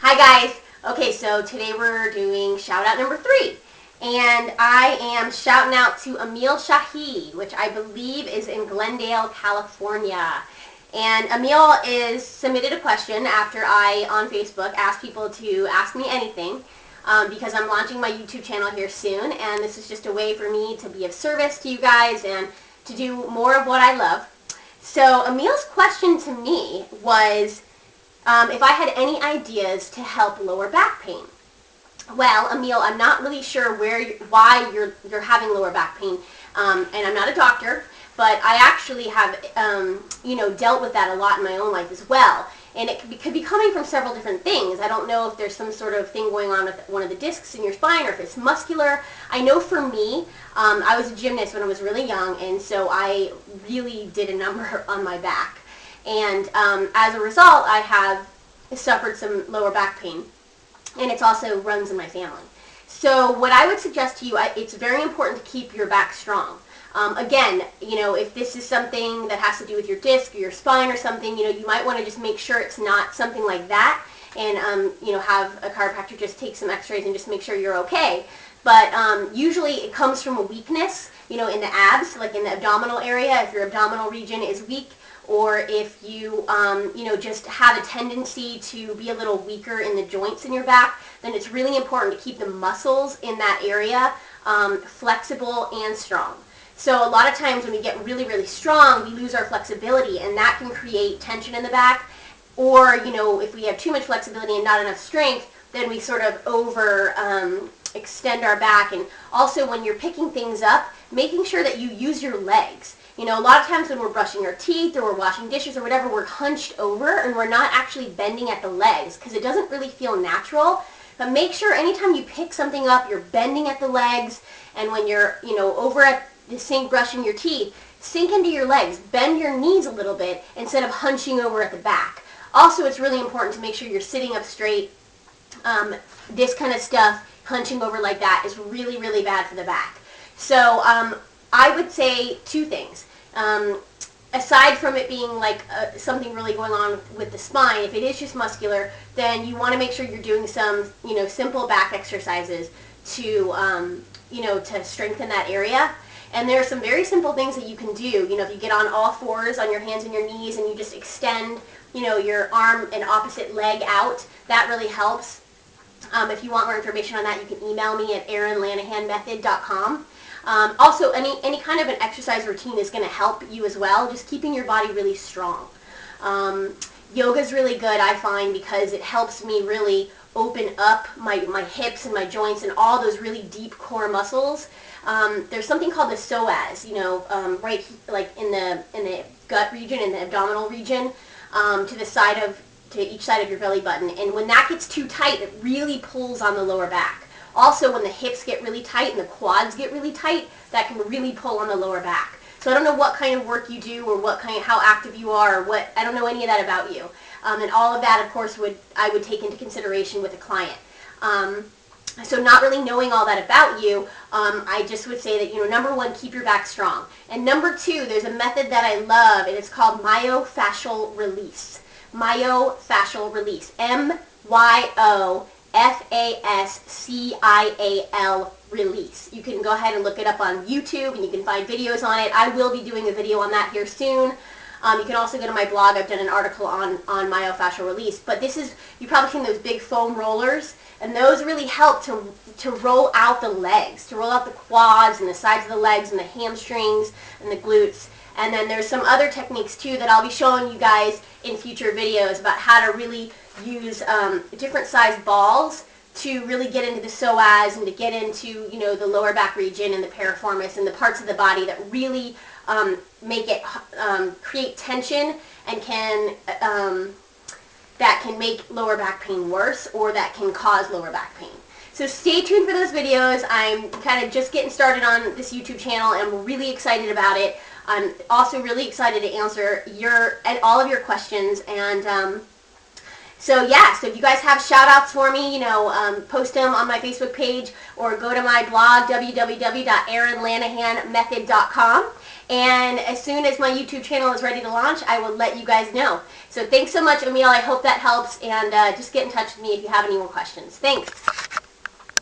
Hi guys! Okay, so today we're doing shout out number 3. And I am shouting out to Emil Shahi, which I believe is in Glendale, California. And Emil is submitted a question after I, on Facebook, asked people to ask me anything because I'm launching my YouTube channel here soon, and this is just a way for me to be of service to you guys and to do more of what I love. So Emil's question to me was if I had any ideas to help lower back pain. Well, Emil, I'm not really sure why you're having lower back pain, and I'm not a doctor, but I actually have dealt with that a lot in my own life as well. And it could be coming from several different things. I don't know if there's some sort of thing going on with one of the discs in your spine or if it's muscular. I know for me, I was a gymnast when I was really young, and so I really did a number on my back. And as a result, I have suffered some lower back pain, and it also runs in my family. So what I would suggest to you, it's very important to keep your back strong. Again, if this is something that has to do with your disc or your spine or something, you might want to just make sure it's not something like that, and have a chiropractor just take some x-rays and just make sure you're okay. But usually it comes from a weakness, in the abs, like in the abdominal area, if your abdominal region is weak, or if you, just have a tendency to be a little weaker in the joints in your back, then it's really important to keep the muscles in that area flexible and strong. So a lot of times when we get really, really strong, we lose our flexibility, and that can create tension in the back. Or, if we have too much flexibility and not enough strength, then we sort of extend our back. And also when you're picking things up, making sure that you use your legs. A lot of times when we're brushing our teeth or we're washing dishes or whatever, we're hunched over and we're not actually bending at the legs because it doesn't really feel natural. But make sure anytime you pick something up, you're bending at the legs. And when you're, over at the sink brushing your teeth, sink into your legs, bend your knees a little bit instead of hunching over at the back. Also, it's really important to make sure you're sitting up straight. This kind of stuff, hunching over like that, is really, really bad for the back. So I would say two things. Aside from it being like something really going on with the spine, if it is just muscular, then you want to make sure you're doing some, simple back exercises to, to strengthen that area. And there are some very simple things that you can do. If you get on all fours on your hands and your knees and you just extend, your arm and opposite leg out, that really helps. If you want more information on that, you can email me at erinlanahanmethod.com. Also, any kind of an exercise routine is going to help you as well, just keeping your body really strong. Yoga is really good, I find, because it helps me really open up my hips and my joints and all those really deep core muscles. There's something called the psoas, right, like in the gut region, in the abdominal region, to each side of your belly button. And when that gets too tight, it really pulls on the lower back. Also, when the hips get really tight and the quads get really tight, that can really pull on the lower back. So I don't know what kind of work you do or how active you are, or I don't know any of that about you. And all of that, of course, I would take into consideration with a client. So not really knowing all that about you, I just would say that, number one, keep your back strong. And number two, there's a method that I love, and it's called myofascial release. Myofascial release. MYOFASCIAL release. You can go ahead and look it up on YouTube, and you can find videos on it. I will be doing a video on that here soon. You can also go to my blog. I've done an article on myofascial release. But you've probably seen those big foam rollers, and those really help to roll out the legs, to roll out the quads and the sides of the legs and the hamstrings and the glutes. And then there's some other techniques too that I'll be showing you guys in future videos about how to really use different size balls to really get into the psoas and to get into the lower back region and the piriformis and the parts of the body that really make it create tension and that can make lower back pain worse, or that can cause lower back pain. So stay tuned for those videos. I'm kind of just getting started on this YouTube channel, and I'm really excited about it. I'm also really excited to answer all of your questions, and So yeah, so if you guys have shout outs for me, you know, post them on my Facebook page or go to my blog, www.erinlanahanmethod.com. And as soon as my YouTube channel is ready to launch, I will let you guys know. So thanks so much, Emil. I hope that helps. And just get in touch with me if you have any more questions. Thanks.